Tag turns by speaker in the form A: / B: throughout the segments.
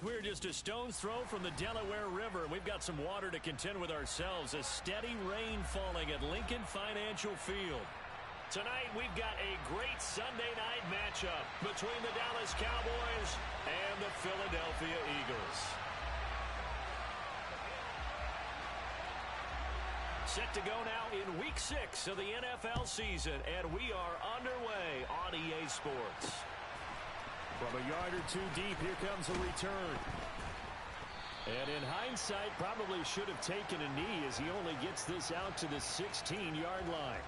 A: We're just a stone's throw from the Delaware River, and we've got some water to contend with ourselves. A steady rain falling at Lincoln Financial Field. Tonight, we've got a great Sunday night matchup between the Dallas Cowboys and the Philadelphia Eagles. Set to go now in Week 6 of the NFL season, and we are underway on EA Sports. From a yard or two deep, here comes a return. And in hindsight, probably should have taken a knee as he only gets this out to the 16-yard line.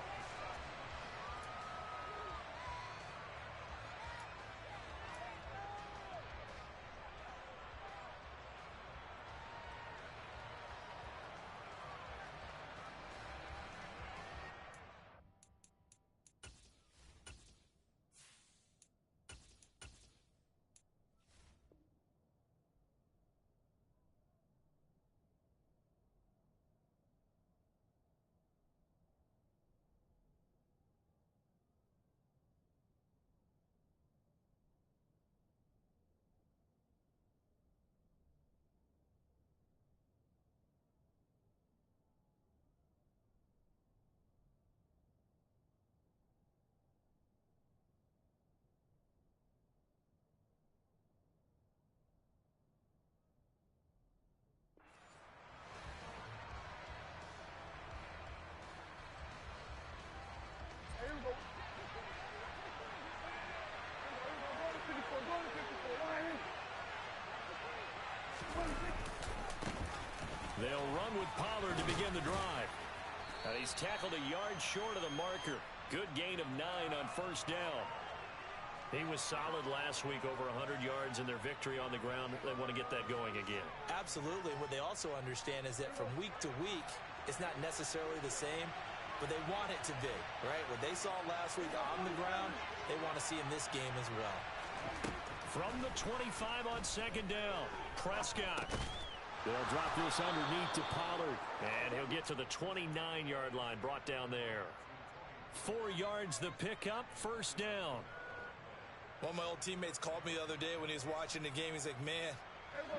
A: They'll run with Pollard to begin the drive. He's tackled a yard short of the marker. Good gain of 9 on first down. He was solid last week, over 100 yards in their victory on the ground. They want to get that going again.
B: Absolutely. What they also understand is that from week to week, it's not necessarily the same, but they want it to be, right? What they saw last week on the ground, they want to see in this game as well.
A: From the 25 on second down, Prescott. They'll drop this underneath to Pollard, and he'll get to the 29-yard line, brought down there. 4 yards the pickup, first down.
B: One of my old teammates called me the other day when he was watching the game. He's like, man,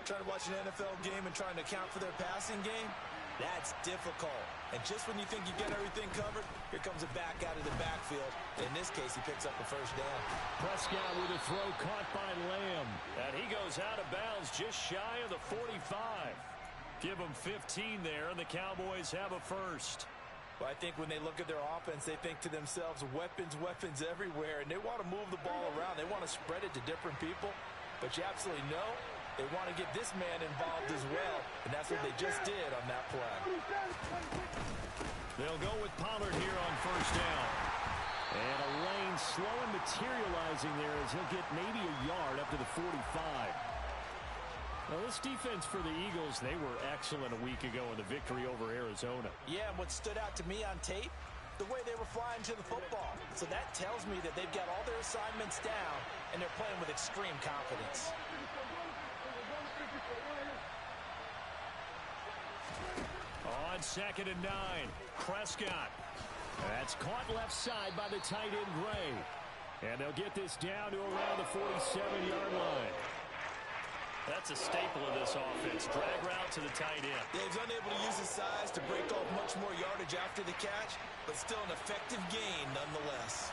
B: trying to watch an NFL game and trying to account for their passing game, that's difficult. And just when you think you get everything covered, here comes a back out of the backfield. In this case, he picks up a first down.
A: Prescott with a throw caught by Lamb. And he goes out of bounds just shy of the 45. Give him 15 there, and the Cowboys have a first.
B: Well, I think when they look at their offense, they think to themselves, weapons, weapons everywhere. And they want to move the ball around. They want to spread it to different people. But you absolutely know they want to get this man involved as well, and that's what they just did on that play.
A: They'll go with Pollard here on first down. And a lane slow and materializing there as he'll get maybe a yard up to the 45. Well, this defense for the Eagles, they were excellent a week ago in the victory over Arizona.
B: Yeah, and what stood out to me on tape, the way they were flying to the football. So that tells me that they've got all their assignments down, and they're playing with extreme confidence.
A: On second and 9, Prescott. That's caught left side by the tight end, Gray. And they'll get this down to around the 47-yard line. That's a staple of this offense. Drag route to the tight end.
B: Yeah, he's unable to use his size to break off much more yardage after the catch, but still an effective gain nonetheless.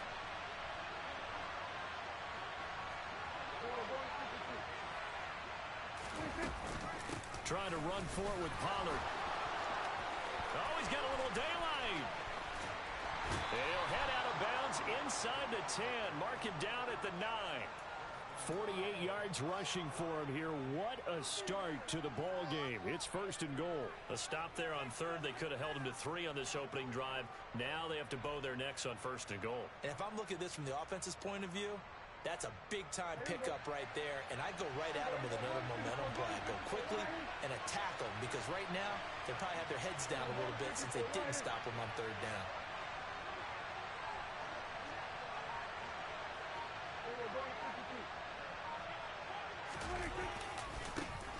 A: Trying to run for it with Pollard. Oh, he's got a little daylight. He'll head out of bounds inside the 10. Mark him down at the 9. 48 yards rushing for him here. What a start to the ball game. It's first and goal. A stop there on third. They could have held him to 3 on this opening drive. Now they have to bow their necks on first and goal.
B: And if I'm looking at this from the offense's point of view, that's a big-time pickup right there, and I go right at him with another momentum play. I go quickly and attack them, because right now they probably have their heads down a little bit since they didn't stop them on third down.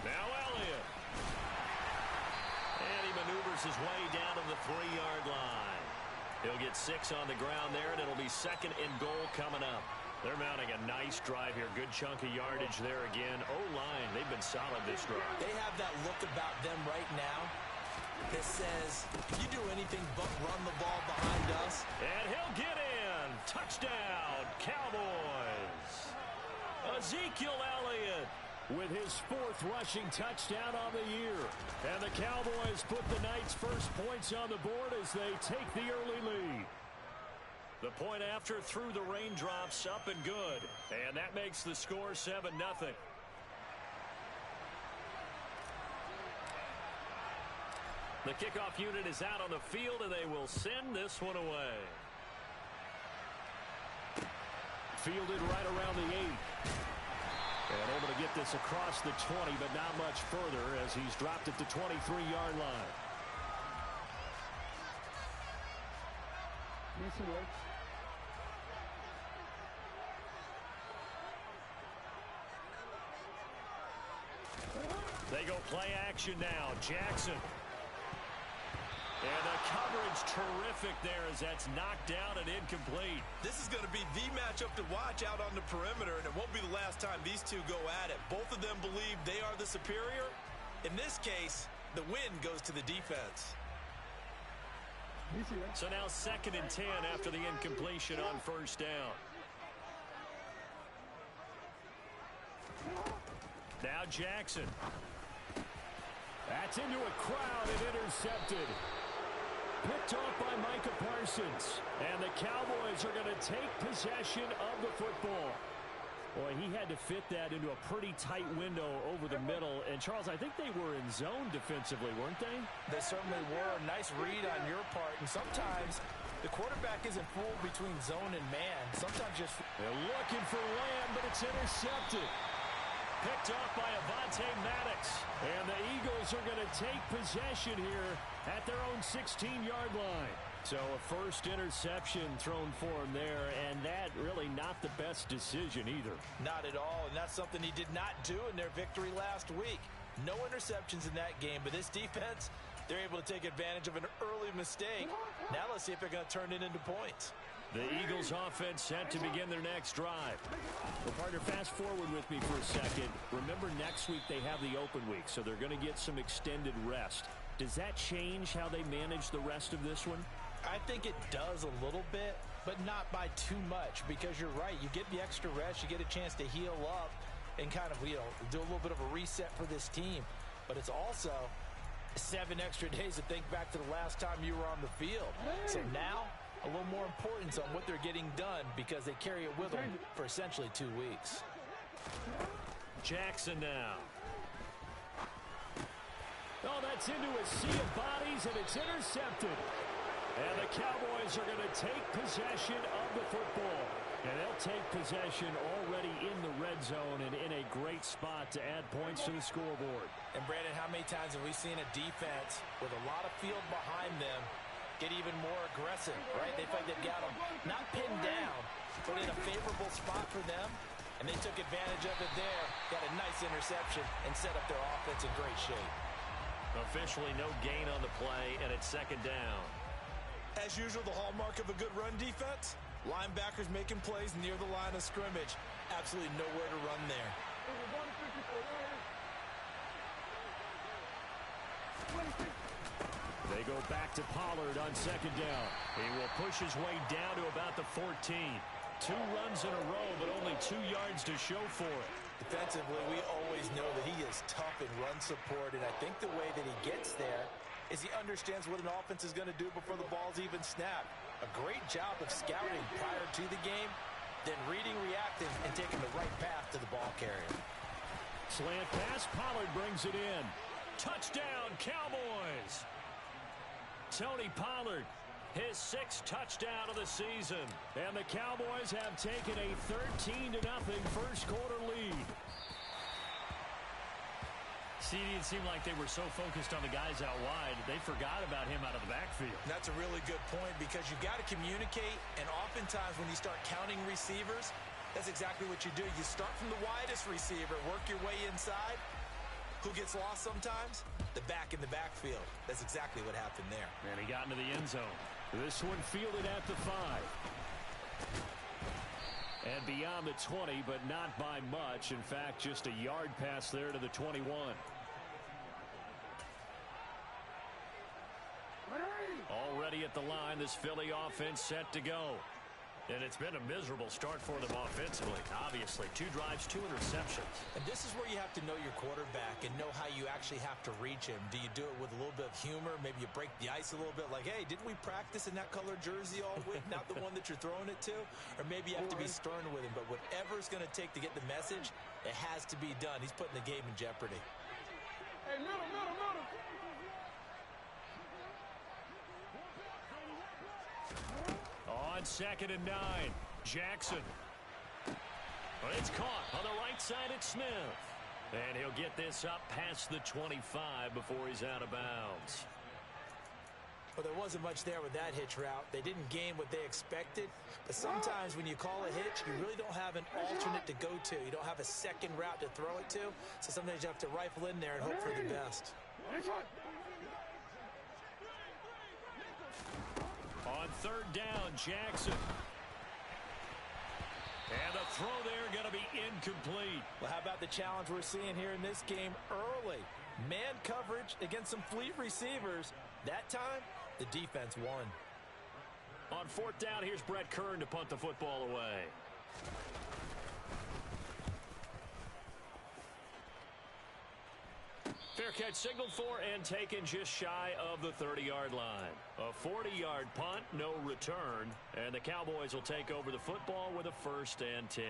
A: Now Elliott. And he maneuvers his way down to the 3-yard line. He'll get 6 on the ground there, and it'll be second and goal coming up. They're mounting a nice drive here. Good chunk of yardage there again. O-line, they've been solid this drive.
B: They have that look about them right now that says, if you do anything but run the ball behind us.
A: And he'll get in. Touchdown, Cowboys. Ezekiel Elliott with his 4th rushing touchdown on the year. And the Cowboys put the night's first points on the board as they take the early lead. The point after through the raindrops, up and good. And that makes the score 7-0. The kickoff unit is out on the field, and they will send this one away. Fielded right around the 8. And able to get this across the 20, but not much further as he's dropped at the 23-yard line. They go play action now. Jackson. And the coverage terrific there as that's knocked down and incomplete.
B: This is going to be the matchup to watch out on the perimeter, and it won't be the last time these two go at it. Both of them believe they are the superior. In this case, the win goes to the defense.
A: So now 2nd and 10 after the incompletion on first down. Now Jackson. That's into a crowd and intercepted. Picked off by Micah Parsons. And the Cowboys are going to take possession of the football. Boy, he had to fit that into a pretty tight window over the middle. And, Charles, I think they were in zone defensively, weren't they?
B: They certainly were. Nice read on your part. And sometimes the quarterback isn't fooled between zone and man. Sometimes just...
A: They're looking for Lamb, but it's intercepted. Picked off by Avonte Maddox. And the Eagles are going to take possession here at their own 16-yard line. So a first interception thrown for him there, and that really not the best decision either.
B: Not at all, and that's something he did not do in their victory last week. No interceptions in that game, but this defense, they're able to take advantage of an early mistake. Now let's see if they're going to turn it into points.
A: The Eagles offense set to begin their next drive. Well, partner, fast forward with me for a second. Remember, next week they have the open week, so they're going to get some extended rest. Does that change how they manage the rest of this one?
B: I think it does a little bit, but not by too much, because you're right. You get the extra rest, you get a chance to heal up and kind of, do a little bit of a reset for this team. But it's also 7 extra days to think back to the last time you were on the field. So now, a little more importance on what they're getting done because they carry it with them for essentially 2 weeks.
A: Jackson now. Oh, that's into a sea of bodies, and it's intercepted. And the Cowboys are going to take possession of the football. And they'll take possession already in the red zone and in a great spot to add points to the scoreboard.
B: And, Brandon, how many times have we seen a defense with a lot of field behind them get even more aggressive, right? They feel like they've got them not pinned down, but in a favorable spot for them. And they took advantage of it there, got a nice interception, and set up their offense in great shape.
A: Officially no gain on the play, and it's 2nd down.
B: As usual, the hallmark of a good run defense, linebackers making plays near the line of scrimmage. Absolutely nowhere to run there.
A: They go back to Pollard on 2nd down. He will push his way down to about the 14. 2 runs in a row, but only 2 yards to show for it.
B: Defensively, we always know that he is tough in run support, and I think the way that he gets there is he understands what an offense is going to do before the ball's even snapped. A great job of scouting prior to the game, then reading, reacting, and taking the right path to the ball carrier.
A: Slant pass, Pollard brings it in. Touchdown, Cowboys! Tony Pollard, his 6th touchdown of the season. And the Cowboys have taken a 13-0 first quarter lead. See, it seemed like they were so focused on the guys out wide, they forgot about him out of the backfield.
B: That's a really good point because you've got to communicate, and oftentimes when you start counting receivers, that's exactly what you do. You start from the widest receiver, work your way inside. Who gets lost sometimes? The back in the backfield. That's exactly what happened there.
A: And he got into the end zone. This one fielded at the 5. And beyond the 20, but not by much. In fact, just a yard pass there to the 21. Already at the line, this Philly offense set to go. And it's been a miserable start for them offensively. Obviously, 2 drives, 2 interceptions.
B: And this is where you have to know your quarterback and know how you actually have to reach him. Do you do it with a little bit of humor? Maybe you break the ice a little bit like, hey, didn't we practice in that color jersey all week? Not the one that you're throwing it to? Or maybe you have to be stern with him. But whatever it's going to take to get the message, it has to be done. He's putting the game in jeopardy.
C: Hey, middle.
A: On 2nd and 9, Jackson. Well, it's caught on the right side at Smith. And he'll get this up past the 25 before he's out of bounds.
B: Well, there wasn't much there with that hitch route. They didn't gain what they expected. But sometimes when you call a hitch, you really don't have an alternate to go to. You don't have a second route to throw it to. So sometimes you have to rifle in there and hope for the best.
A: On 3rd down, Jackson. And the throw there going to be incomplete.
B: Well, how about the challenge we're seeing here in this game early? Man coverage against some fleet receivers. That time, the defense won.
A: On 4th down, here's Brett Kern to punt the football away. Fair catch signaled for and taken just shy of the 30-yard line. A 40-yard punt, no return, and the Cowboys will take over the football with a 1st and 10.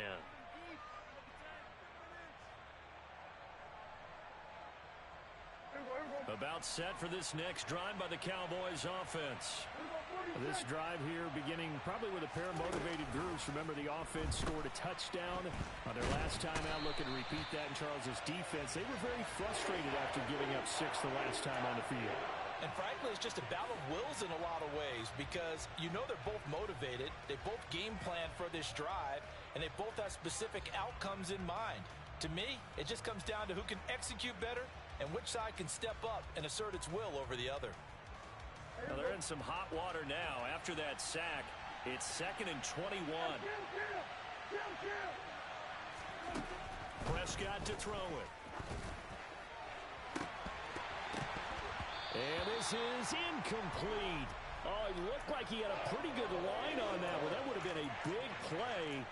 A: About set for this next drive by the Cowboys offense.
D: This drive here beginning probably with a pair of motivated groups. Remember, the offense scored a touchdown on their last time out. Looking to repeat that in Charles's defense. They were very frustrated after giving up 6 the last time on the field.
B: And frankly, it's just a battle of wills in a lot of ways because you know they're both motivated. They both game plan for this drive, and they both have specific outcomes in mind. To me, it just comes down to who can execute better and which side can step up and assert its will over the other.
A: Well, they're in some hot water now. After that sack, it's 2nd and 21. Prescott to throw it. And this is incomplete. Oh, it looked like he had a pretty good line on that one. That would have been a big play,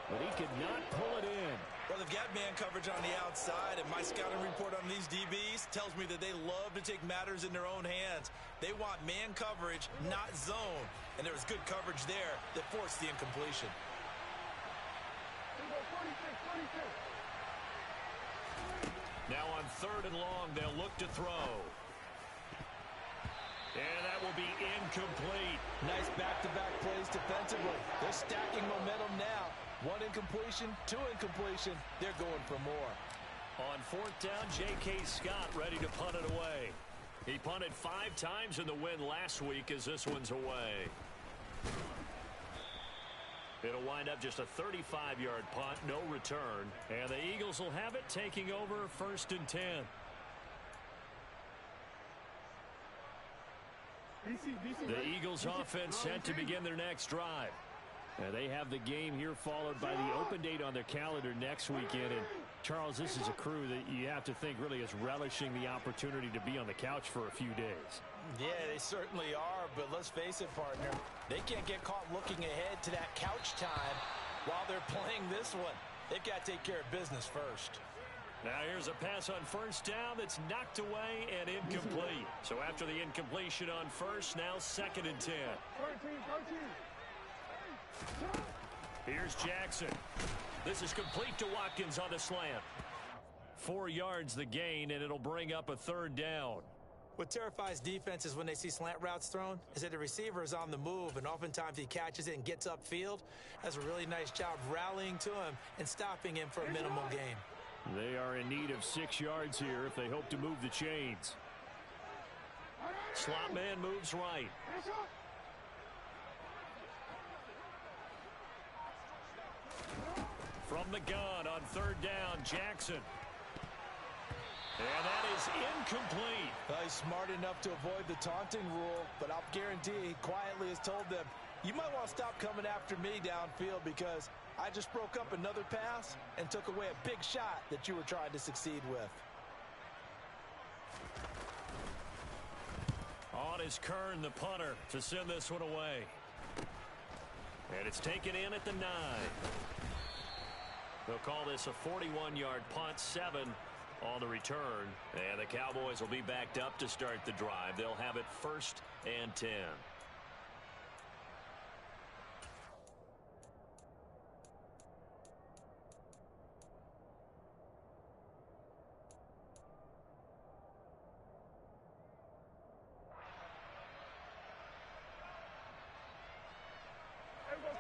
A: but he could not pull it in.
B: Well, they've got man coverage on the outside, and my scouting report on these DBs tells me that they love to take matters in their own hands. They want man coverage, not zone. And there was good coverage there that forced the incompletion.
A: Now on 3rd and long, they'll look to throw. And that will be incomplete.
B: Nice back-to-back plays defensively. They're stacking momentum now. 1 incompletion, 2 incompletion. They're going for more.
A: On 4th down, J.K. Scott ready to punt it away. He punted 5 times in the win last week as this one's away. It'll wind up just a 35-yard punt, no return. And the Eagles will have it taking over 1st and 10. The Eagles offense set to begin their next drive. They have the game here followed by the open date on their calendar next weekend. And Charles, this is a crew that you have to think really is relishing the opportunity to be on the couch for a few days.
B: Yeah, they certainly are, but let's face it, partner. They can't get caught looking ahead to that couch time while they're playing this one. They've got to take care of business first.
A: Now here's a pass on 1st down that's knocked away and incomplete. So after the incompletion on 1st, now 2nd and 10. Here's Jackson. This is complete to Watkins on the slant. 4 yards the gain, and it'll bring up a 3rd down.
B: What terrifies defenses when they see slant routes thrown is that the receiver is on the move, and oftentimes he catches it and gets upfield. Does a really nice job rallying to him and stopping him for a minimal gain.
D: They are in need of 6 yards here if they hope to move the chains.
A: Slot man moves right. From the gun on 3rd down, Jackson. And that is incomplete.
B: He's smart enough to avoid the taunting rule, but I'll guarantee he quietly has told them, you might want to stop coming after me downfield because I just broke up another pass and took away a big shot that you were trying to succeed with.
A: On is Kern, the punter, to send this one away. And it's taken in at the 9. They'll call this a 41-yard punt, 7 on the return. And the Cowboys will be backed up to start the drive. They'll have it 1st and 10.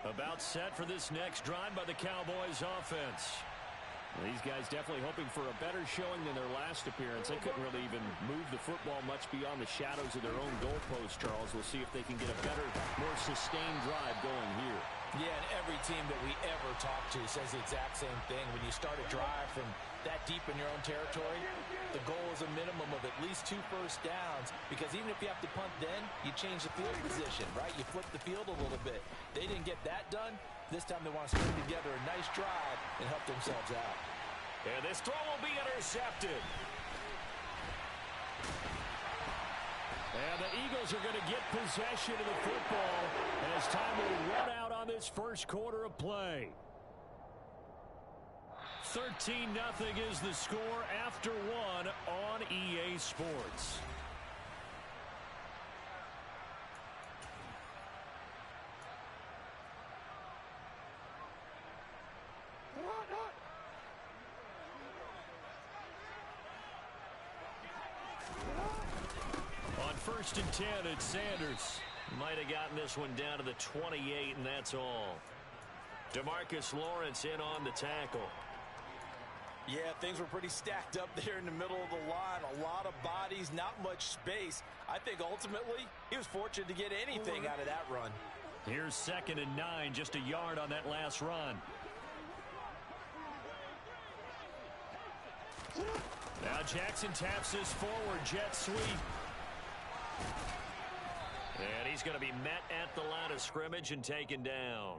A: About set for this next drive by the Cowboys offense.
D: These guys definitely hoping for a better showing than their last appearance. They couldn't really even move the football much beyond the shadows of their own goalpost, Charles. We'll see if they can get a better, more sustained drive going here.
B: Yeah, and every team that we ever talk to says the exact same thing. When you start a drive from that deep in your own territory, the goal is a minimum of at least 2 first downs, because even if you have to punt then, you change the field position, right? You flip the field a little bit. They didn't get that done. This time they want to string together a nice drive and help themselves out.
A: And this throw will be intercepted. And the Eagles are going to get possession of the football as time will run out on this first quarter of play. 13-0 is the score after 1 on EA Sports. On 1st and 10, it's Sanders. Might have gotten this one down to the 28, and that's all. DeMarcus Lawrence in on the tackle.
B: Yeah, things were pretty stacked up there in the middle of the line. A lot of bodies, not much space. I think ultimately he was fortunate to get anything out of that run.
A: Here's 2nd and 9, just a yard on that last run. Now Jackson taps this forward jet sweep. And he's going to be met at the line of scrimmage and taken down.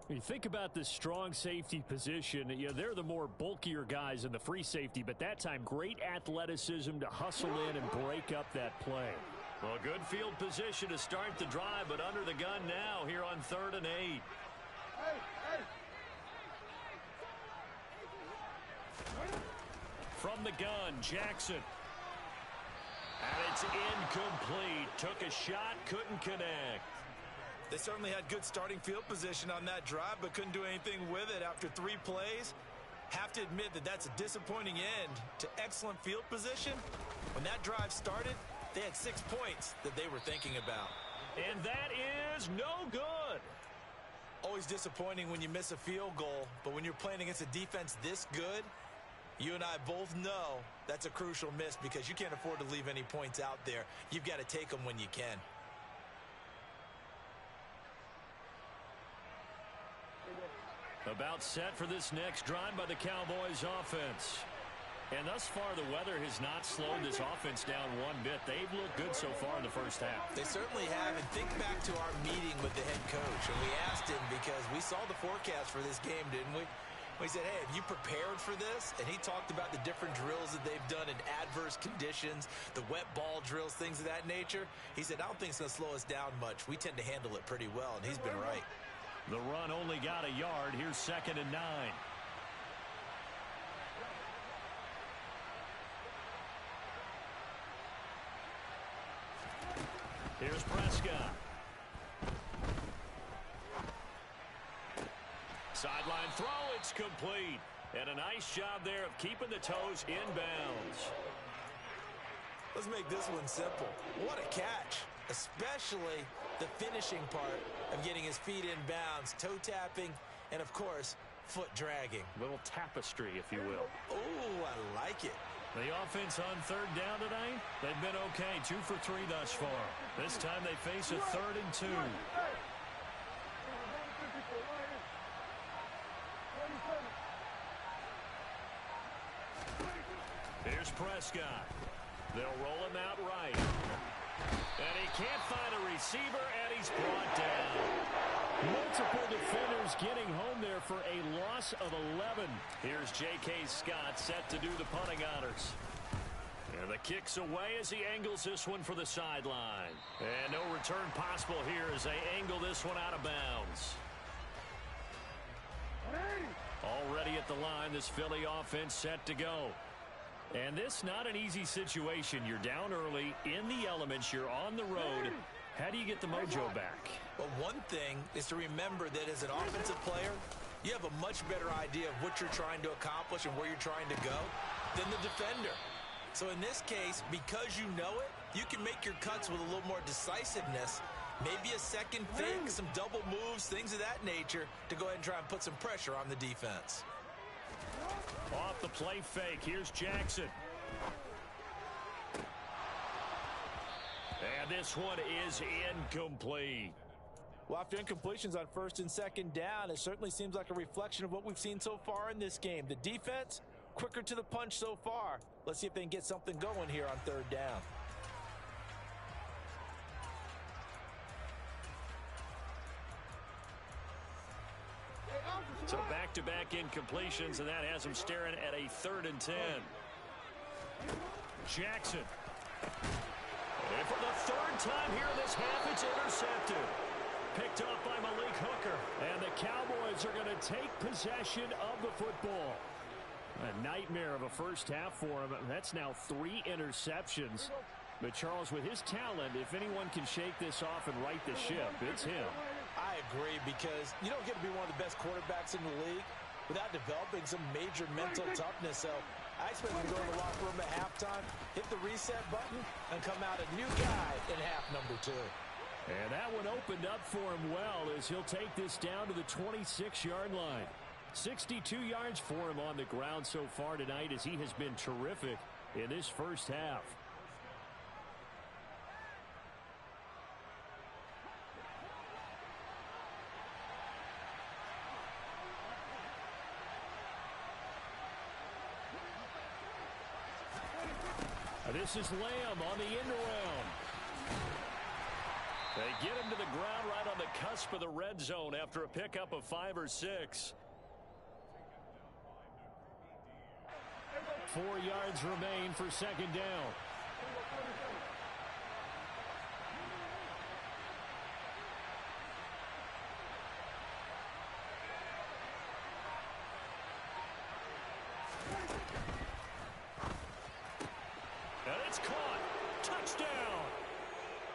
D: When you think about the strong safety position, you know, they're the more bulkier guys in the free safety, but that time great athleticism to hustle in and break up that play.
A: Well, good field position to start the drive, but under the gun now here on 3rd and 8. From the gun, Jackson. And it's incomplete. Took a shot, couldn't connect.
B: They certainly had good starting field position on that drive, but couldn't do anything with it after 3 plays. Have to admit that that's a disappointing end to excellent field position. When that drive started, they had 6 points that they were thinking about.
A: And that is no good.
B: Always disappointing when you miss a field goal, but when you're playing against a defense this good, you and I both know that's a crucial miss, because you can't afford to leave any points out there. You've got to take them when you can.
A: About set for this next drive by the Cowboys offense. And thus far, the weather has not slowed this offense down one bit. They've looked good so far in the first half.
B: They certainly have. And think back to our meeting with the head coach. And we asked him, because we saw the forecast for this game, didn't we? We said, hey, have you prepared for this? And he talked about the different drills that they've done in adverse conditions, the wet ball drills, things of that nature. He said, I don't think it's going to slow us down much. We tend to handle it pretty well, and he's been right.
A: The run only got a yard. Here's 2nd and 9. Here's Prescott. Sideline throw, it's complete. And a nice job there of keeping the toes inbounds.
B: Let's make this one simple. What a catch, especially the finishing part of getting his feet in bounds, toe tapping, and of course, foot dragging.
D: Little tapestry, if you will.
B: Oh, I like it.
A: The offense on 3rd down tonight, they've been okay, 2 for 3 thus far. This time they face a 3rd and 2. Here's Prescott. They'll roll him out right. And he can't find a receiver, and he's brought down.
D: Multiple defenders getting home there for a loss of 11.
A: Here's J.K. Scott set to do the punting honors. And the kick's away as he angles this one for the sideline. And no return possible here as they angle this one out of bounds. Already at the line, this Philly offense set to go. And this not an easy situation. You're down early, in the elements, you're on the road. How do you get the mojo back?
B: Well, one thing is to remember that as an offensive player, you have a much better idea of what you're trying to accomplish and where you're trying to go than the defender. So in this case, because you know it, you can make your cuts with a little more decisiveness. Maybe a second fake, some double moves, things of that nature to go ahead and try and put some pressure on the defense.
A: Off the play fake, here's Jackson. And this one is incomplete.
B: Well, after incompletions on first and second down, it certainly seems like a reflection of what we've seen so far in this game. The defense, quicker to the punch so far. Let's see if they can get something going here on third down.
A: So back-to-back incompletions, and that has them staring at a 3rd and 10. Jackson. And for the 3rd time here in this half, it's intercepted. Picked up by Malik Hooker. And the Cowboys are going to take possession of the football. A nightmare of a first half for him. That's now 3 interceptions. But Charles, with his talent, if anyone can shake this off and right the ship, it's him.
B: I agree, because you don't get to be one of the best quarterbacks in the league without developing some major mental toughness. So I expect him to go to the locker room at halftime, hit the reset button, and come out a new guy in half number 2.
D: And that one opened up for him well as he'll take this down to the 26-yard line. 62 yards for him on the ground so far tonight as he has been terrific in this first half. This is Lamb on the end around. They get him to the ground right on the cusp of the red zone after a pickup of 5 or 6. 4 yards remain for second down. And it's caught. Touchdown.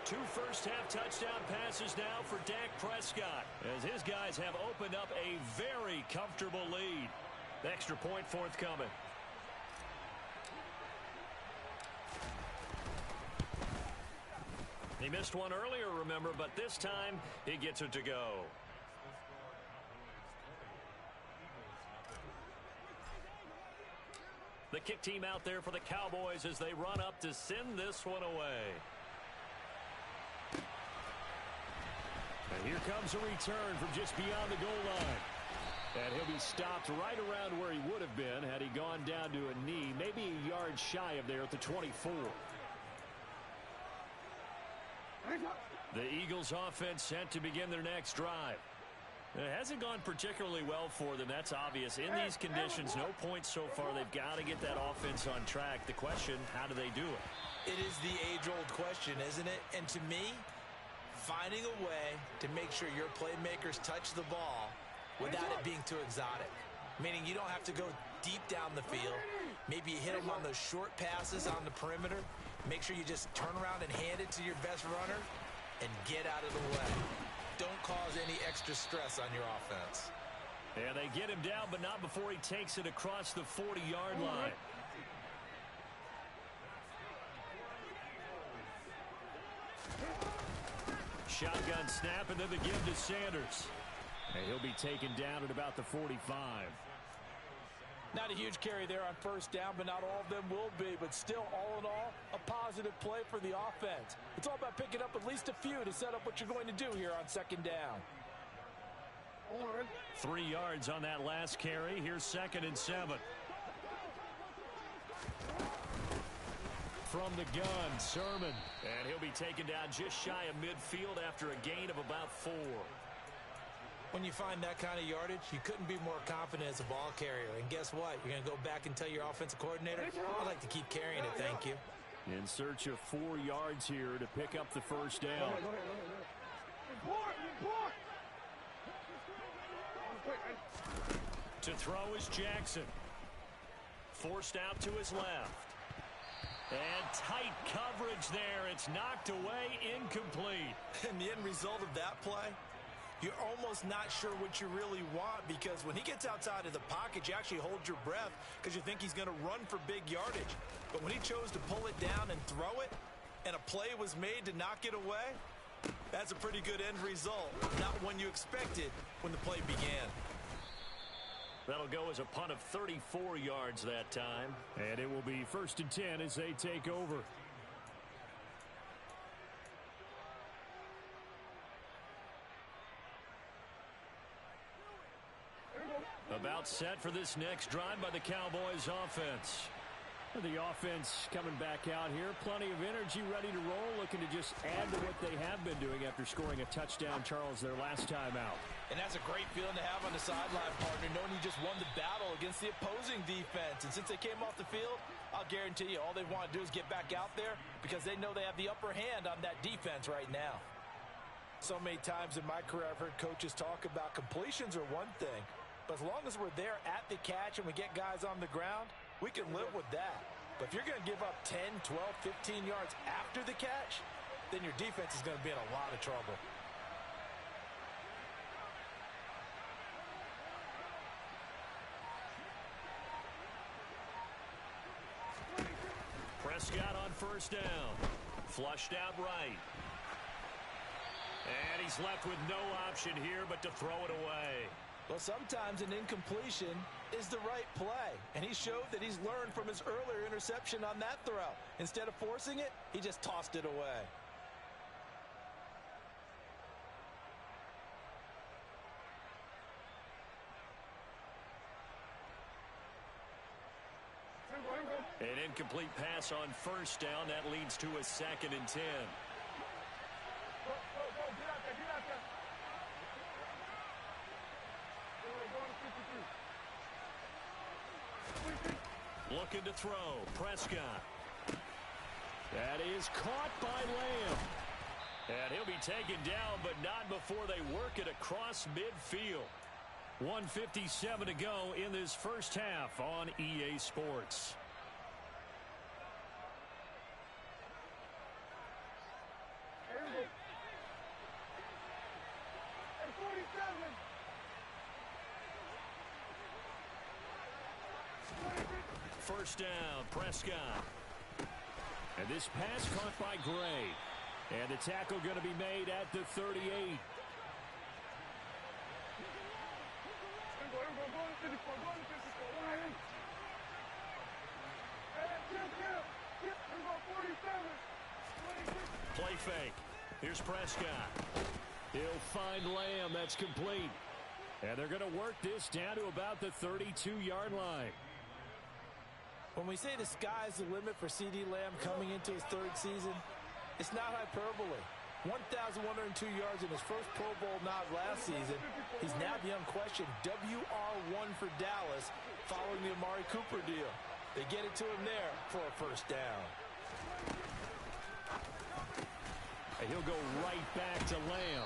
D: 2 first-half touchdown passes now for Dak Prescott as his guys have opened up a very comfortable lead. The extra point forthcoming. He missed one earlier, remember, but this time he gets it to go. The kick team out there for the Cowboys as they run up to send this one away. And here comes a return from just beyond the goal line. And he'll be stopped right around where he would have been had he gone down to a knee, maybe a yard shy of there at the 24. The Eagles offense set to begin their next drive. It hasn't gone particularly well for them, that's obvious. In these conditions, no points so far. They've got to get that offense on track. The question, how do they do it?
B: It is the age-old question, isn't it? And to me, finding a way to make sure your playmakers touch the ball without it being too exotic. Meaning you don't have to go deep down the field. Maybe you hit them on those short passes on the perimeter. Make sure you just turn around and hand it to your best runner and get out of the way. Don't cause any extra stress on your offense.
A: And they get him down, but not before he takes it across the 40-yard line. Shotgun snap, and then the give to Sanders. And he'll be taken down at about the 45.
B: Not a huge carry there on first down, but not all of them will be. But still, all in all, a positive play for the offense. It's all about picking up at least a few to set up what you're going to do here on second down.
A: 3 yards on that last carry. Here's 2nd and 7. From the gun, Sermon. And he'll be taken down just shy of midfield after a gain of about 4.
B: When you find that kind of yardage, you couldn't be more confident as a ball carrier. And guess what? You're going to go back and tell your offensive coordinator, I'd like to keep carrying it, thank you.
D: In search of 4 yards here to pick up the first down.
A: To throw is Jackson. Forced out to his left. And tight coverage there. It's knocked away, incomplete.
B: And the end result of that play, you're almost not sure what you really want, because when he gets outside of the pocket, you actually hold your breath because you think he's going to run for big yardage. But when he chose to pull it down and throw it, and a play was made to knock it away, that's a pretty good end result. Not one you expected when the play began.
A: That'll go as a punt of 34 yards that time.
D: And it will be 1st and 10 as they take over.
A: About set for this next drive by the Cowboys offense.
D: The offense coming back out here. Plenty of energy, ready to roll, looking to just add to what they have been doing after scoring a touchdown, Charles, their last time out.
B: And that's a great feeling to have on the sideline, partner, knowing you just won the battle against the opposing defense. And since they came off the field, I'll guarantee you all they want to do is get back out there because they know they have the upper hand on that defense right now. So many times in my career, I've heard coaches talk about completions are one thing. But as long as we're there at the catch and we get guys on the ground, we can live with that. But if you're going to give up 10, 12, 15 yards after the catch, then your defense is going to be in a lot of trouble.
A: Prescott on first down. Flushed out right. And he's left with no option here but to throw it away.
B: Well, sometimes an incompletion is the right play, and he showed that he's learned from his earlier interception on that throw. Instead of forcing it, he just tossed it away.
A: An incomplete pass on first down. That leads to a 2nd and 10. Looking to throw. Prescott.
D: That is caught by Lamb.
A: And he'll be taken down, but not before they work it across midfield. 1:57 to go in this first half on EA Sports. First down, Prescott.
D: And this pass caught by Gray. And the tackle going to be made at the 38.
A: Play fake. Here's Prescott.
D: He'll find Lamb. That's complete. And they're going to work this down to about the 32-yard line.
B: When we say the sky's the limit for C.D. Lamb coming into his 3rd season, it's not hyperbole. 1,102 yards in his first Pro Bowl nod last season. He's now the unquestioned WR1 for Dallas following the Amari Cooper deal. They get it to him there for a first down.
D: And he'll go right back to Lamb.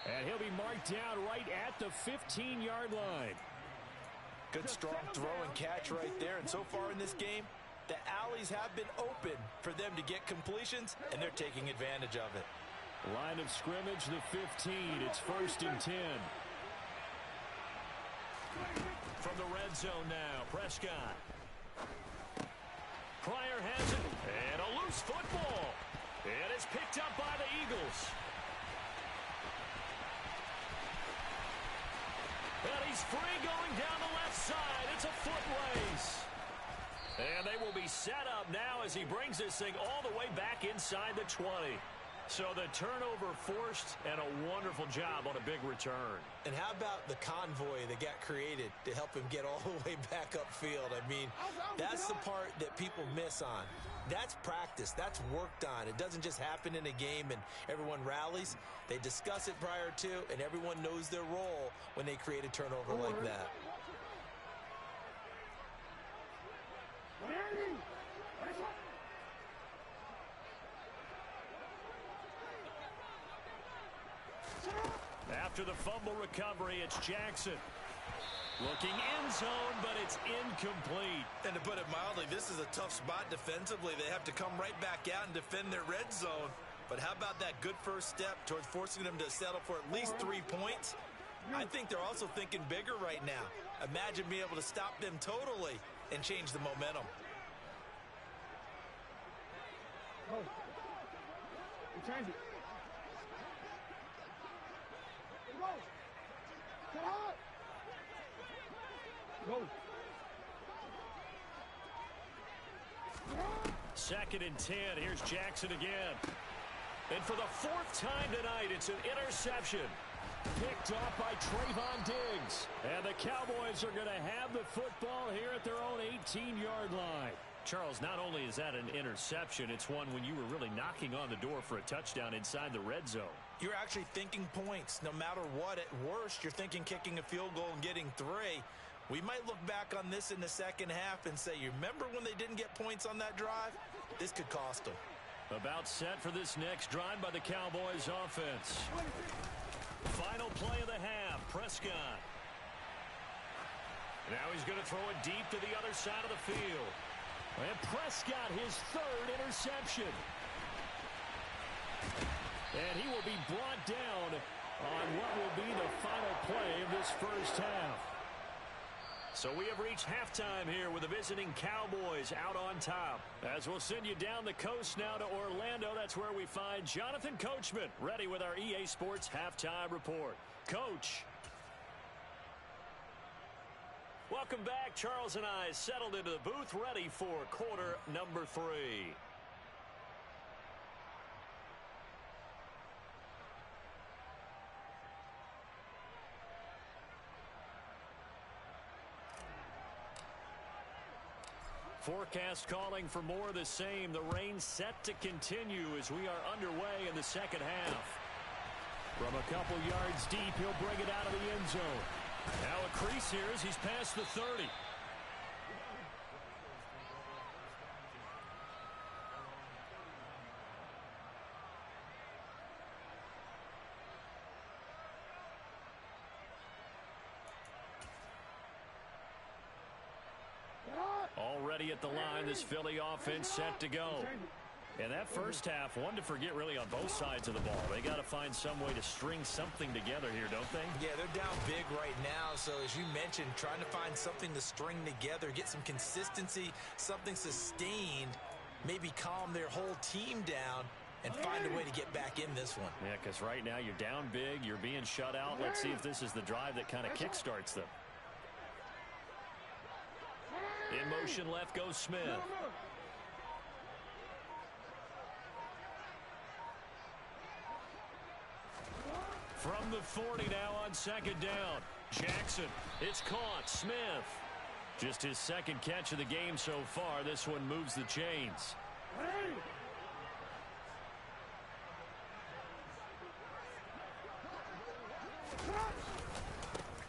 D: And he'll be marked down right at the 15-yard line.
B: Good strong throw and catch right there. And so far in this game, the alleys have been open for them to get completions, and they're taking advantage of it.
D: Line of scrimmage, the 15. It's 1st and 10.
A: From the red zone now, Prescott. Pryor has it, and a loose football. And it's picked up by the Eagles. And he's free going down the left side. It's a foot race. And they will be set up now as he brings this thing all the way back inside the 20. So the turnover forced, and a wonderful job on a big return.
B: And how about the convoy that got created to help him get all the way back upfield? I mean, that's the part that people miss on. That's practice. That's worked on. It doesn't just happen in a game and everyone rallies. They discuss it prior to, and everyone knows their role when they create a turnover like that.
A: After the fumble recovery, it's Jackson. Looking end zone, but it's incomplete.
B: And to put it mildly, this is a tough spot defensively. They have to come right back out and defend their red zone. But how about that good first step towards forcing them to settle for at least 3 points? I think they're also thinking bigger right now. Imagine being able to stop them totally and change the momentum.
C: Oh. We change it. Go. Get out. Go.
A: Second and 10. Here's Jackson again. And for the 4th time tonight, it's an interception. Picked off by Trayvon Diggs. And the Cowboys are going to have the football here at their own 18-yard line. Charles, not only is that an interception, it's one when you were really knocking on the door for a touchdown inside the red zone.
B: You're actually thinking points. No matter what, at worst, you're thinking kicking a field goal and getting 3. We might look back on this in the second half and say, you remember when they didn't get points on that drive? This could cost them.
A: About set for this next drive by the Cowboys offense. Final play of the half, Prescott. Now he's going to throw it deep to the other side of the field. And Prescott, his 3rd interception. And he will be brought down on what will be the final play of this first half. So we have reached halftime here with the visiting Cowboys out on top. As we'll send you down the coast now to Orlando, that's where we find Jonathan Coachman ready with our EA Sports Halftime Report. Coach. Welcome back. Charles and I settled into the booth ready for quarter number 3. Forecast calling for more of the same. The rain set to continue as we are underway in the second half. From a couple yards deep, he'll bring it out of the end zone. Now a crease here as he's past the 30. Already at the line, this Philly offense set to go. And that first half, one to forget really on both sides of the ball. They got to find some way to string something together here, don't they?
B: Yeah, they're down big right now. So as you mentioned, trying to find something to string together, get some consistency, something sustained, maybe calm their whole team down and find a way to get back in this one.
A: Yeah, because right now you're down big, you're being shut out. Let's see if this is the drive that kind of kickstarts them. In motion left goes Smith. From the 40 now on second down. Jackson, it's caught. Smith. Just his 2nd catch of the game so far. This one moves the chains.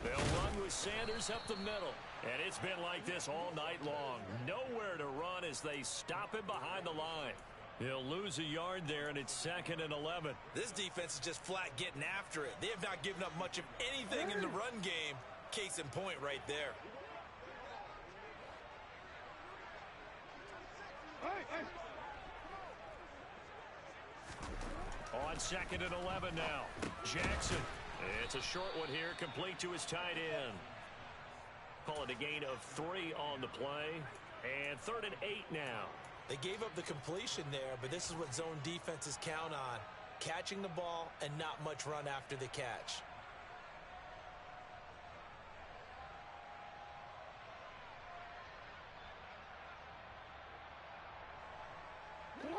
A: They'll run with Sanders up the middle. And it's been like this all night long. Nowhere to run as they stop him behind the line. He'll lose a yard there, and it's 2nd and 11.
B: This defense is just flat getting after it. They have not given up much of anything in the run game. Case in point right there.
A: On 2nd and 11 now. Jackson. It's a short one here, complete to his tight end. Call it a gain of 3 on the play. And 3rd and 8 now.
B: They gave up the completion there, but this is what zone defenses count on. Catching the ball and not much run after the catch.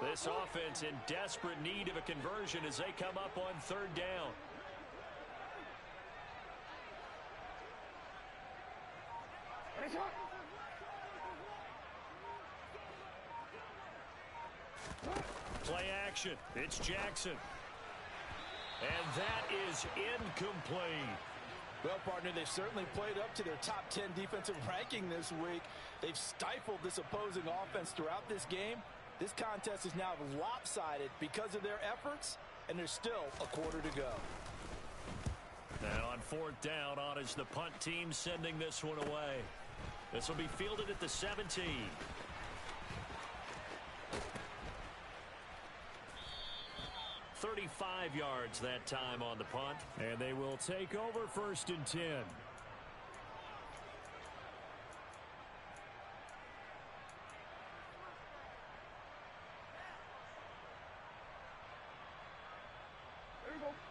A: This offense in desperate need of a conversion as they come up on 3rd down. action. It's Jackson. And that is incomplete.
B: Well, partner, they've certainly played up to their top 10 defensive ranking this week. They've stifled this opposing offense throughout this game. This contest is now lopsided because of their efforts, and there's still a quarter to go.
A: Now on fourth down, on is the punt team sending this one away. This will be fielded at the 17. "35 yards that time on the punt.
D: And they will take over 1st and 10.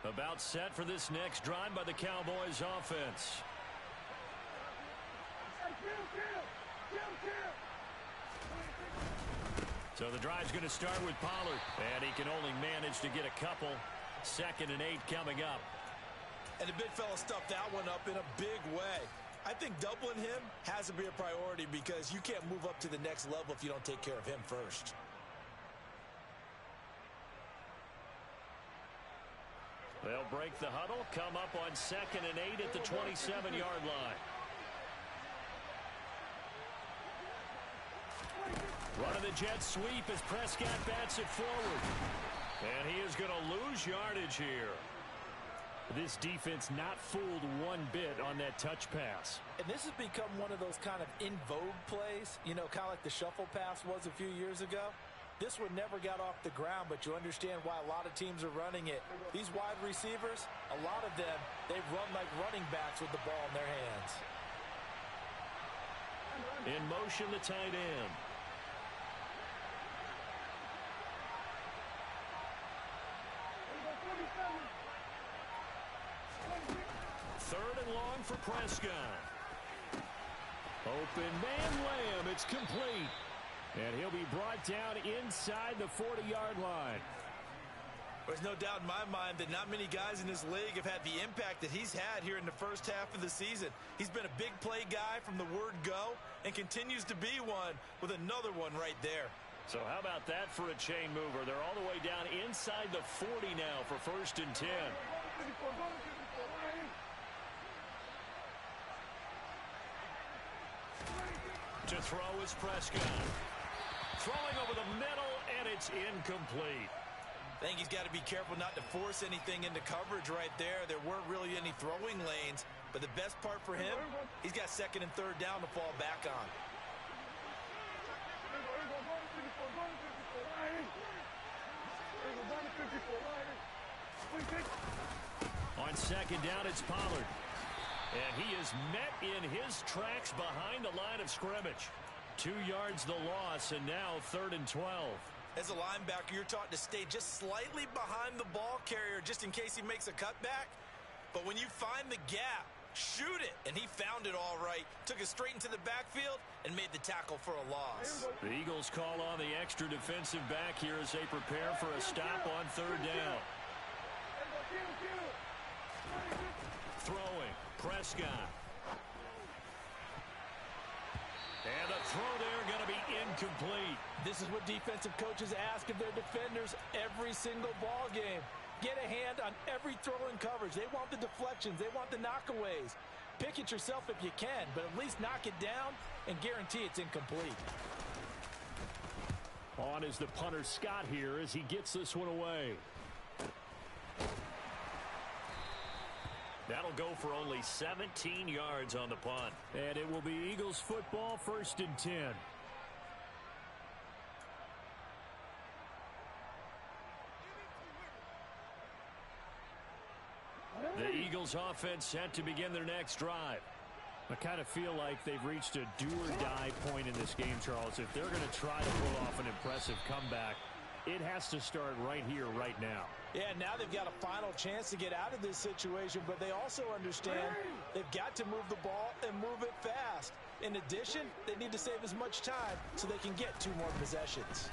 D: About set for this next drive by the Cowboys offense. So the drive's going to start with Pollard, and he can only manage to get a couple. 2nd and 8 coming up.
B: And the big fella stuffed that one up in a big way. I think doubling him has to be a priority because you can't move up to the next level if you don't take care of him first.
A: They'll break the huddle, come up on 2nd and 8 at the 27-yard line. Running the jet sweep as Prescott bats it forward. And he is going to lose yardage here. This defense not fooled one bit on that touch pass.
B: And this has become one of those kind of in vogue plays, you know, kind of like the shuffle pass was a few years ago. This one never got off the ground, but you understand why a lot of teams are running it. These wide receivers, a lot of them, they run like running backs with the ball in their hands.
A: In motion, the tight end. Third and long for Prescott.
D: Open man Lamb. It's complete. And he'll be brought down inside the 40-yard line.
B: There's no doubt in my mind that not many guys in this league have had the impact that he's had here in the first half of the season. He's been a big play guy from the word go and continues to be one with another one right there.
A: So how about that for a chain mover? They're all the way down inside the 40 now for 1st and 10. To throw is Prescott. Throwing over the middle, and it's incomplete.
B: I think he's got to be careful not to force anything into coverage right there. There weren't really any throwing lanes, but the best part for him, he's got 2nd and 3rd down to fall back on.
A: On 2nd down, it's Pollard. And he is met in his tracks behind the line of scrimmage. 2 yards the loss, and now 3rd and 12.
B: As a linebacker, you're taught to stay just slightly behind the ball carrier just in case he makes a cutback. But when you find the gap, shoot it. And he found it all right. Took it straight into the backfield and made the tackle for a loss.
A: The Eagles call on the extra defensive back here as they prepare for a stop on 3rd down. Throwing, Prescott. And the throw there going to be incomplete.
B: This is what defensive coaches ask of their defenders every single ball game. Get a hand on every throw in coverage. They want the deflections. They want the knockaways. Pick it yourself if you can, but at least knock it down and guarantee it's incomplete.
D: On is the punter Scott here as he gets this one away.
A: That'll go for only 17 yards on the punt.
D: And it will be Eagles football, 1st and 10.
A: The Eagles offense set to begin their next drive.
D: I kind of feel like they've reached a do-or-die point in this game, Charles. If they're going to try to pull off an impressive comeback, it has to start right here, right now.
B: Yeah, now they've got a final chance to get out of this situation, but they also understand they've got to move the ball and move it fast. In addition, they need to save as much time so they can get 2 more possessions.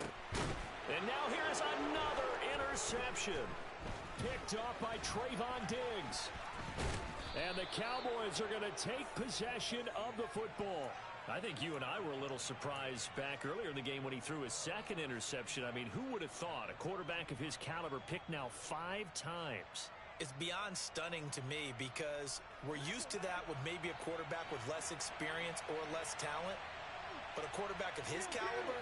A: And now here's another interception.
D: Picked off by Trayvon Diggs. And the Cowboys are going to take possession of the football.
A: I think you and I were a little surprised back earlier in the game when he threw his second interception. I mean, who would have thought a quarterback of his caliber picked now 5 times?
B: It's beyond stunning to me because we're used to that with maybe a quarterback with less experience or less talent. But a quarterback of his caliber,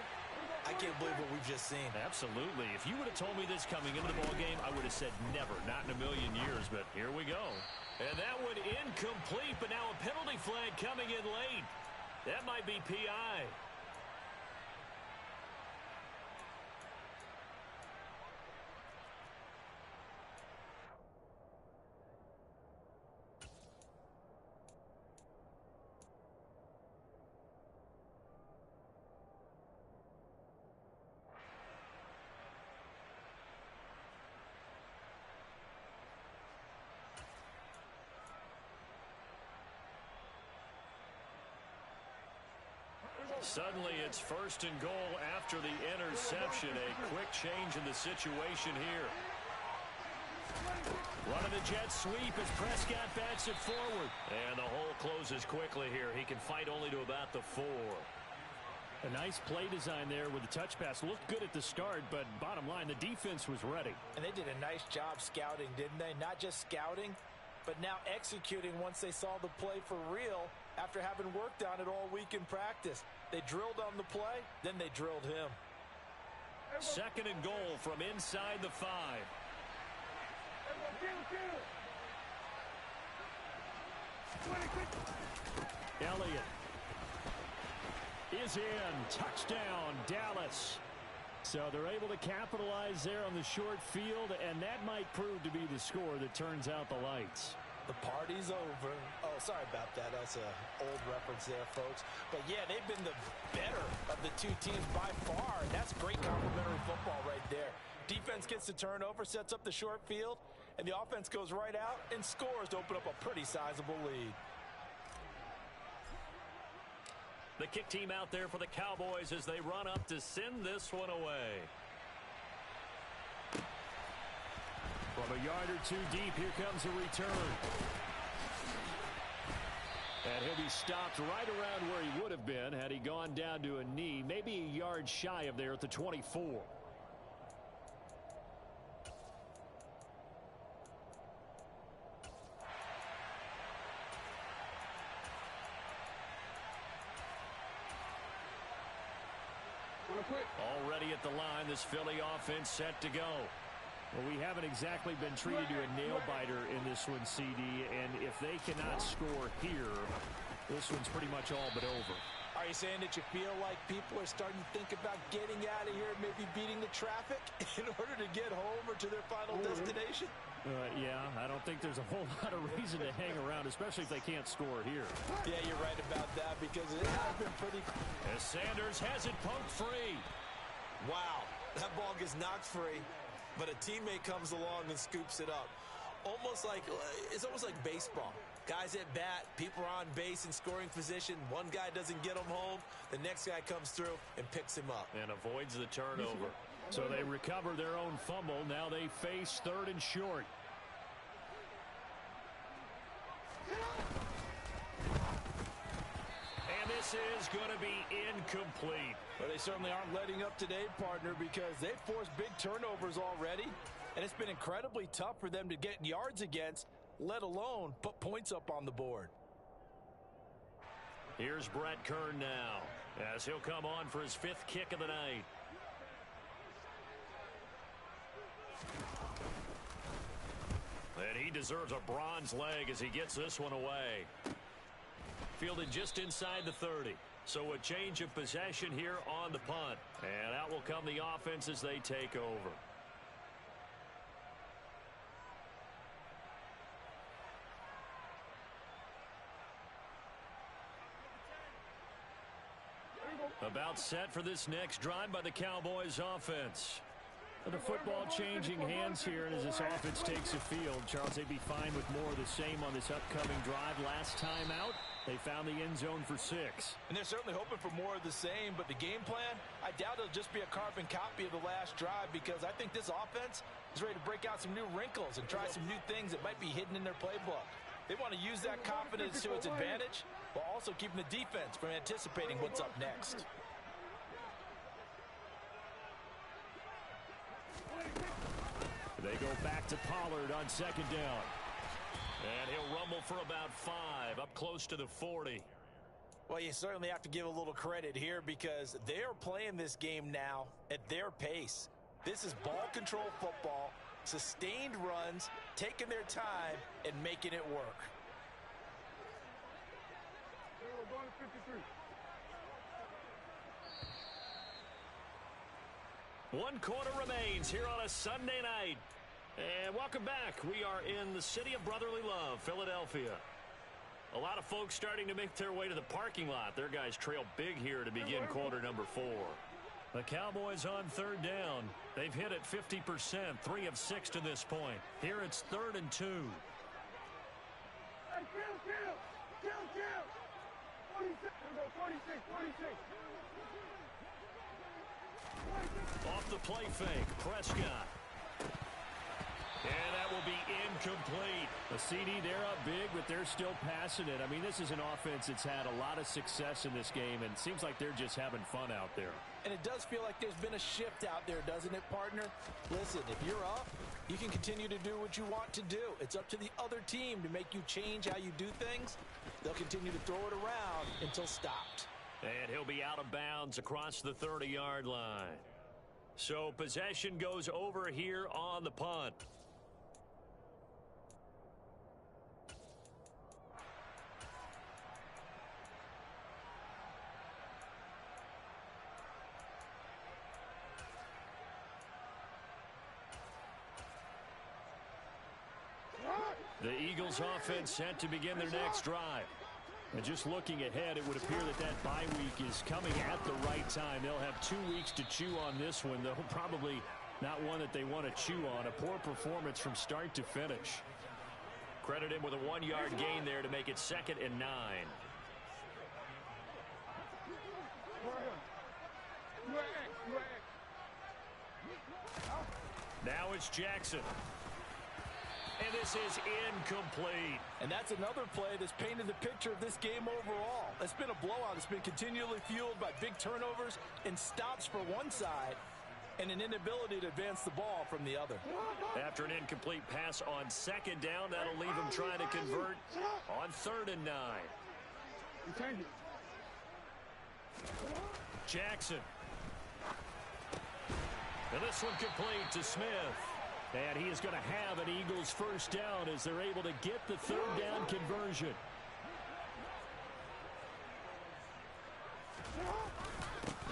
B: I can't believe what we've just seen.
A: Absolutely. If you would have told me this coming into the ballgame, I would have said never, not in a million years. But here we go. And that one incomplete, but now a penalty flag coming in late. That might be PI. Suddenly it's 1st and goal after the interception. A quick change in the situation here. Running the jet sweep as Prescott bats it forward. And the hole closes quickly here. He can fight only to about the 4.
D: A nice play design there with the touch pass. Looked good at the start, but bottom line, the defense was ready.
B: And they did a nice job scouting, didn't they? Not just scouting, but now executing once they saw the play for real after having worked on it all week in practice. They drilled on the play, then they drilled him.
A: 2nd and goal from inside the 5.
D: Elliott is in. Touchdown, Dallas. So they're able to capitalize there on the short field, and that might prove to be the score that turns out the lights.
B: The party's over. Oh, sorry about that. That's an old reference there, folks. But, yeah, they've been the better of the 2 teams by far. And that's great complimentary football right there. Defense gets the turnover, sets up the short field, and the offense goes right out and scores to open up a pretty sizable lead.
A: The kick team out there for the Cowboys as they run up to send this one away.
D: From a yard or 2 deep, here comes a return. And he'll be stopped right around where he would have been had he gone down to a knee, maybe a yard shy of there at the 24.
A: Already at the line, this Philly offense set to go.
D: Well, we haven't exactly been treated to a nail-biter in this one, CD, and if they cannot score here, this one's pretty much all but over.
B: Are you saying that you feel like people are starting to think about getting out of here, maybe beating the traffic in order to get home or to their final destination?
D: Yeah, I don't think there's a whole lot of reason to hang around, especially if they can't score here.
B: Yeah, you're right about that because it has been pretty...
A: As Sanders has it pumped free.
B: Wow, that ball gets knocked free, but a teammate comes along and scoops it up. It's almost like baseball. Guys at bat, people are on base in scoring position. One guy doesn't get him home. The next guy comes through and picks him up.
A: And avoids the turnover.
D: So they recover their own fumble. Now they face 3rd and short.
A: And this is going to be incomplete.
B: Well, they certainly aren't letting up today, partner, because they've forced big turnovers already. And it's been incredibly tough for them to get yards against, let alone put points up on the board.
A: Here's Brett Kern now, as he'll come on for his 5th kick of the night. And he deserves a bronze leg as he gets this one away. Fielded just inside the 30. So a change of possession here on the punt. And out will come the offense as they take over. About set for this next drive by the Cowboys offense.
D: The football changing hands here, and as this offense takes the field, Charles, they'd be fine with more of the same on this upcoming drive. Last time out, they found the end zone for 6.
B: And they're certainly hoping for more of the same, but the game plan, I doubt it'll just be a carbon copy of the last drive because I think this offense is ready to break out some new wrinkles and try some new things that might be hidden in their playbook. They want to use that confidence to its advantage, while also keeping the defense from anticipating what's up next.
D: They go back to Pollard on second down.
A: And he'll rumble for about 5, up close to the 40.
B: Well, you certainly have to give a little credit here because they are playing this game now at their pace. This is ball control football, sustained runs, taking their time, and making it work.
C: We're going to 53.
A: 1 quarter remains here on a Sunday night. And welcome back. We are in the city of brotherly love, Philadelphia. A lot of folks starting to make their way to the parking lot. Their guys trail big here to begin quarter number 4.
D: The Cowboys on third down. They've hit it 50%, 3 of 6 to this point. Here it's 3rd and 2.
C: Hey, kill! 46, 46.
D: Off the play fake, Prescott. And that will be incomplete. The CD, they're up big, but they're still passing it. I mean, this is an offense that's had a lot of success in this game, and it seems like they're just having fun out there.
B: And it does feel like there's been a shift out there, doesn't it, partner? Listen, if you're up, you can continue to do what you want to do. It's up to the other team to make you change how you do things. They'll continue to throw it around until stopped.
A: And he'll be out of bounds across the 30-yard line. So possession goes over here on the punt.
D: The Eagles offense set to begin their next drive. And just looking ahead, it would appear that that bye week is coming at the right time. They'll have 2 weeks to chew on this one, though probably not one that they want to chew on. A poor performance from start to finish.
A: Credit him with a 1-yard gain there to make it 2nd and 9.
D: Now it's Jackson.
A: And this is incomplete.
B: And that's another play that's painted the picture of this game overall. It's been a blowout. It's been continually fueled by big turnovers and stops for one side and an inability to advance the ball from the other.
A: After an incomplete pass on 2nd down, that'll leave him trying to convert on 3rd and 9.
D: Jackson. And this one complete to Smith. And he is going to have an Eagles first down as they're able to get the 3rd down conversion.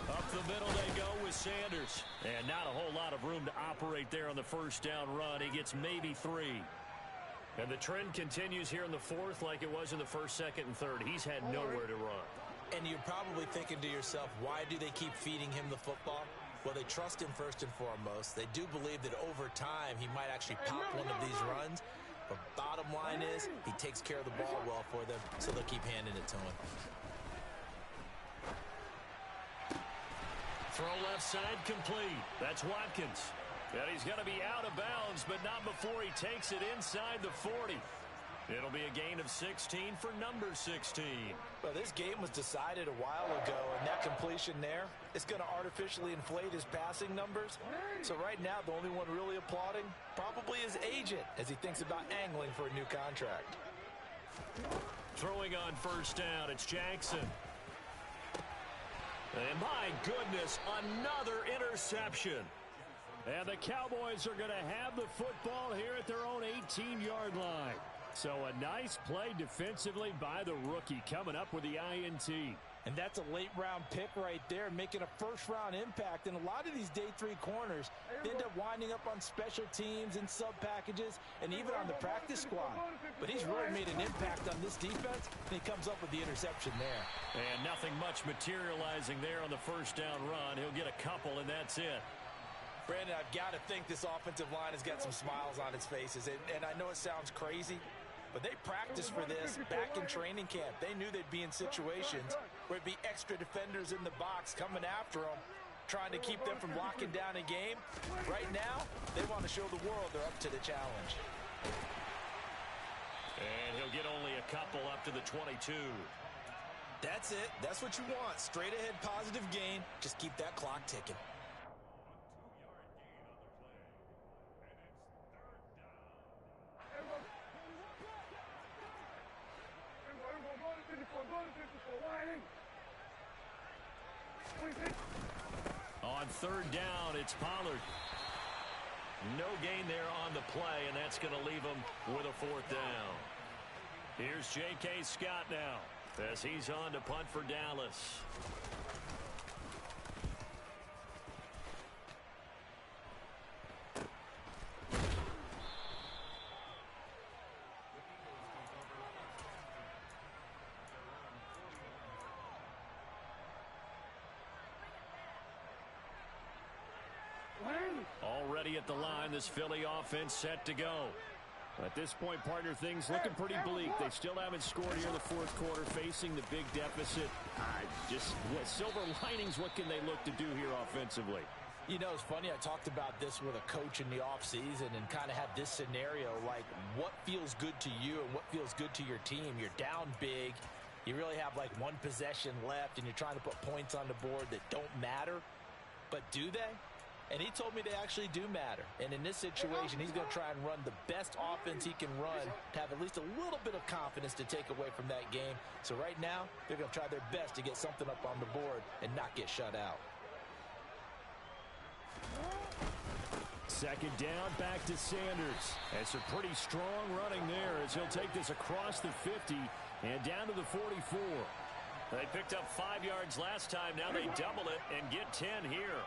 D: Up the middle they go with Sanders. And not a whole lot of room to operate there on the first down run. He gets maybe 3. And the trend continues here in the 4th like it was in the 1st, 2nd, and 3rd. He's had nowhere to run.
B: And you're probably thinking to yourself, why do they keep feeding him the football? Well, they trust him first and foremost. They do believe that over time he might actually pop one of these runs. But bottom line is he takes care of the ball well for them, so they'll keep handing it to him.
D: Throw left side complete. That's Watkins. And he's going to be out of bounds, but not before he takes it inside the 40. It'll be a gain of 16 for number 16.
B: Well, this game was decided a while ago, and that completion there is going to artificially inflate his passing numbers. So right now, the only one really applauding probably his agent as he thinks about angling for a new contract.
D: Throwing on first down, it's Jackson. And my goodness, another interception. And the Cowboys are going to have the football here at their own 18-yard line. So a nice play defensively by the rookie coming up with the INT.
B: And that's a late-round pick right there, making a first-round impact. And a lot of these day 3 corners end up winding up on special teams and sub-packages and even on the practice squad. But he's really made an impact on this defense, and he comes up with the interception there.
D: And nothing much materializing there on the first down run. He'll get a couple, and that's it.
B: Brandon, I've got to think this offensive line has got some smiles on its faces. And I know it sounds crazy, but they practiced for this back in training camp. They knew they'd be in situations where it'd be extra defenders in the box coming after them, trying to keep them from locking down a game. Right now, they want to show the world they're up to the challenge.
D: And he'll get only a couple up to the 22.
B: That's it. That's what you want. Straight ahead positive gain. Just keep that clock ticking.
A: On third down, it's Pollard. No gain there on the play, and that's going to leave him with a fourth down. Here's J.K. Scott now as he's on to punt for Dallas. Already at the line, this Philly offense set to go. At this point, partner, things looking pretty bleak. They still haven't scored here in the fourth quarter, facing the big deficit. Silver linings, what can they look to do here offensively?
B: You know, it's funny, I talked about this with a coach in the offseason and kind of had this scenario, like what feels good to you and what feels good to your team. You're down big. You really have like one possession left, and you're trying to put points on the board that don't matter. But do they? And he told me they actually do matter. And in this situation, he's going to try and run the best offense he can run to have at least a little bit of confidence to take away from that game. So right now, they're going to try their best to get something up on the board and not get shut out.
A: Second down, back to Sanders. And some pretty strong running there as he'll take this across the 50 and down to the 44. They picked up 5 yards last time. Now they double it and get 10 here.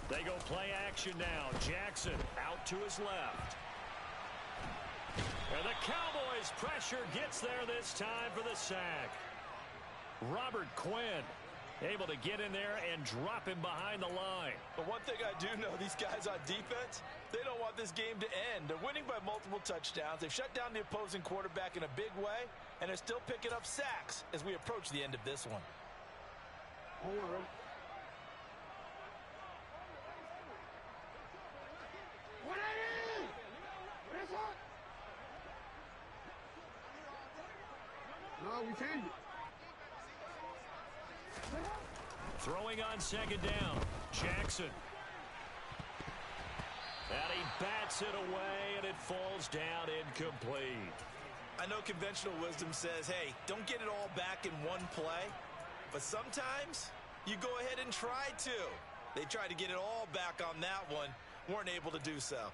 A: They go play action now. Jackson out to his left. And the Cowboys pressure gets there this time for the sack. Robert Quinn able to get in there and drop him behind the line.
B: But one thing I do know, these guys on defense, they don't want this game to end. They're winning by multiple touchdowns. They've shut down the opposing quarterback in a big way, and they're still picking up sacks as we approach the end of this one.
C: No, we changed it.
A: Throwing on second down, Jackson. And he bats it away, and it falls down incomplete.
B: I know conventional wisdom says, hey, don't get it all back in one play. But sometimes you go ahead and try to. They tried to get it all back on that one, weren't able to do so.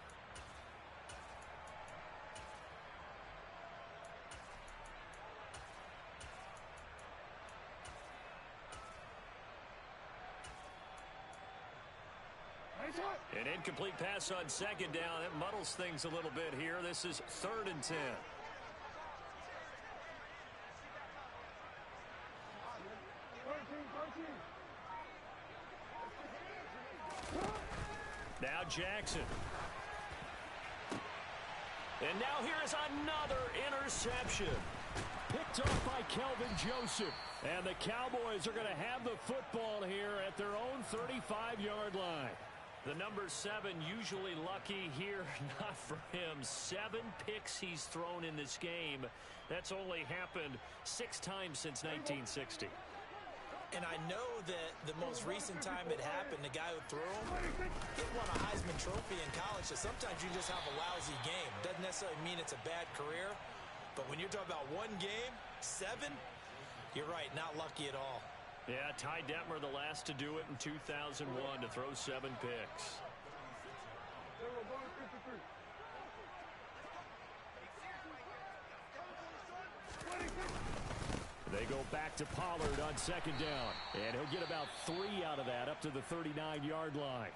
A: An incomplete pass on second down. It muddles things a little bit here. This is 3rd and 10. Now Jackson. And now here is another interception. Picked off by Kelvin Joseph. And the Cowboys are going to have the football here at their own 35-yard line. The number 7 usually lucky here, not for him. 7 picks he's thrown in this game. That's only happened 6 times since 1960.
B: And I know that the most recent time it happened, the guy who threw him, he won a Heisman Trophy in college, so sometimes you just have a lousy game. Doesn't necessarily mean it's a bad career, but when you're talking about one game, 7, you're right, not lucky at all.
A: Yeah, Ty Detmer, the last to do it in 2001, to throw 7 picks. They go back to Pollard on second down, and he'll get about 3 out of that up to the 39-yard line.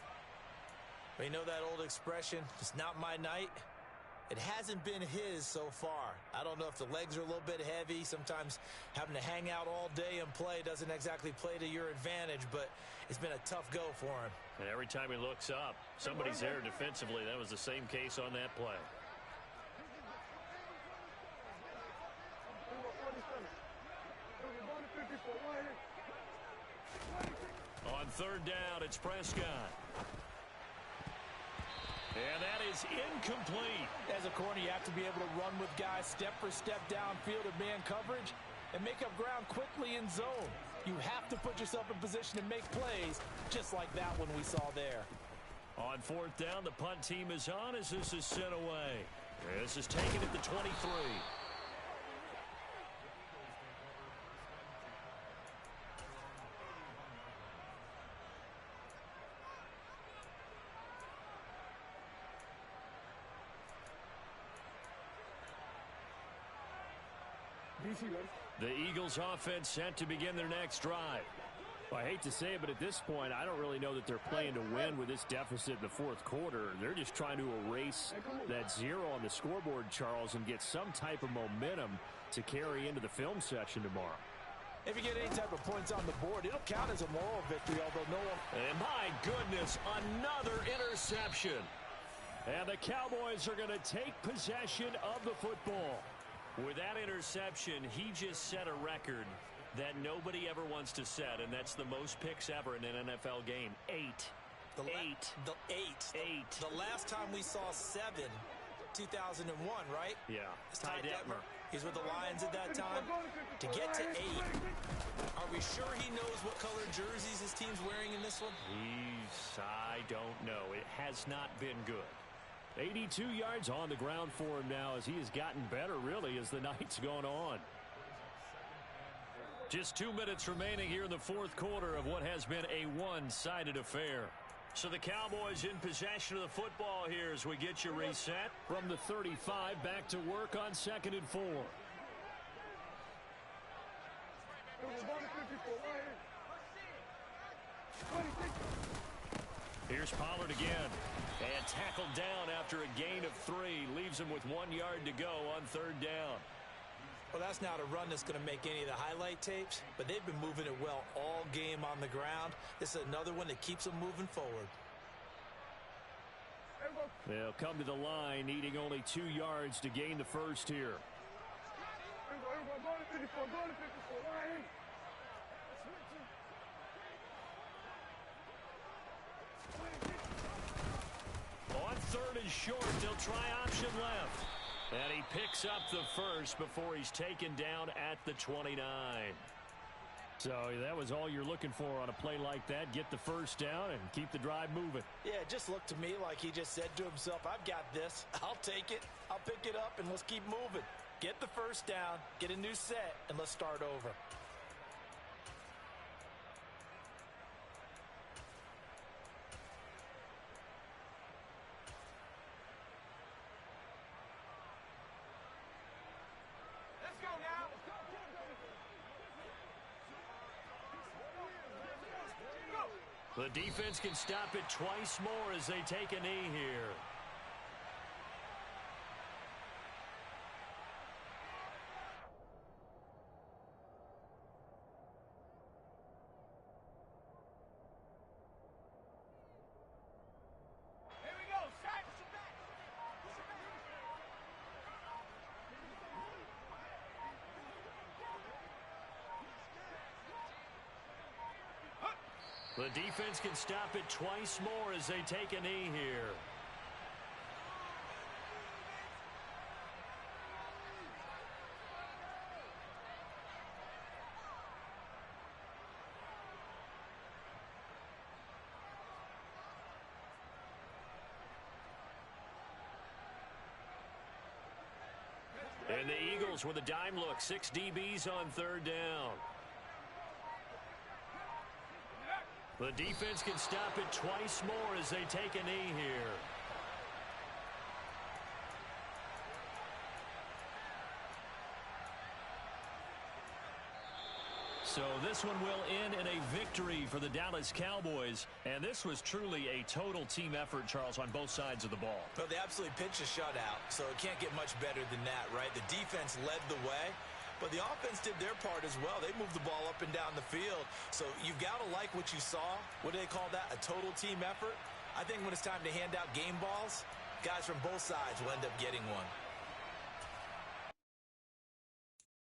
B: You know that old expression, it's not my night? It hasn't been his so far. I don't know if the legs are a little bit heavy. Sometimes having to hang out all day and play doesn't exactly play to your advantage, but it's been a tough go for him.
A: And every time he looks up, somebody's there defensively. That was the same case on that play. On third down, it's Prescott. And that is incomplete.
B: As a corner, you have to be able to run with guys step for step downfield in man coverage and make up ground quickly in zone. You have to put yourself in position to make plays, just like that one we saw there.
A: On fourth down, the punt team is on as this is sent away. This is taken at the 23.
D: The Eagles offense set to begin their next drive. Well, I hate to say it, but at this point, I don't really know that they're playing to win with this deficit in the fourth quarter. They're just trying to erase that 0 on the scoreboard, Charles, and get some type of momentum to carry into the film session tomorrow.
B: If you get any type of points on the board, it'll count as a moral victory, although no one...
A: And my goodness, another interception.
D: And the Cowboys are going to take possession of the football.
A: With that interception, he just set a record that nobody ever wants to set, and that's the most picks ever in an NFL game. 8.
B: The last time we saw 7, 2001, right?
D: Yeah.
B: It's Ty Detmer. He's with the Lions at that time. To get to 8, are we sure he knows what color jerseys his team's wearing in this one?
A: I don't know. It has not been good.
D: 82 yards on the ground for him now as he has gotten better, really, as the night's gone on.
A: Just 2 minutes remaining here in the fourth quarter of what has been a one-sided affair. So the Cowboys in possession of the football here as we get you reset.
D: From the 35, back to work on 2nd and 4.
A: Here's Pollard again. And tackled down after a gain of 3. Leaves him with 1 yard to go on 3rd down.
B: Well, that's not a run that's going to make any of the highlight tapes, but they've been moving it well all game on the ground. This is another one that keeps them moving forward.
D: They'll come to the line, needing only 2 yards to gain the first here.
A: On 3rd and short, they'll try option left. And he picks up the first before he's taken down at the 29.
D: So that was all you're looking for on a play like that. Get the first down and keep the drive moving.
B: Yeah, it just looked to me like he just said to himself, I've got this. I'll take it. I'll pick it up, and let's keep moving. Get the first down, get a new set, and let's start over.
A: The defense can stop it twice more as they take a knee here. The defense can stop it twice more as they take a knee here. And the Eagles with a dime look. 6 DBs on 3rd down. The defense can stop it twice more as they take a knee here. So this one will end in a victory for the Dallas Cowboys. And this was truly a total team effort, Charles, on both sides of the ball.
B: Well, they absolutely pitched a shutout, so it can't get much better than that, right? The defense led the way. But the offense did their part as well. They moved the ball up and down the field. So you've got to like what you saw. What do they call that? A total team effort? I think when it's time to hand out game balls, guys from both sides will end up getting one.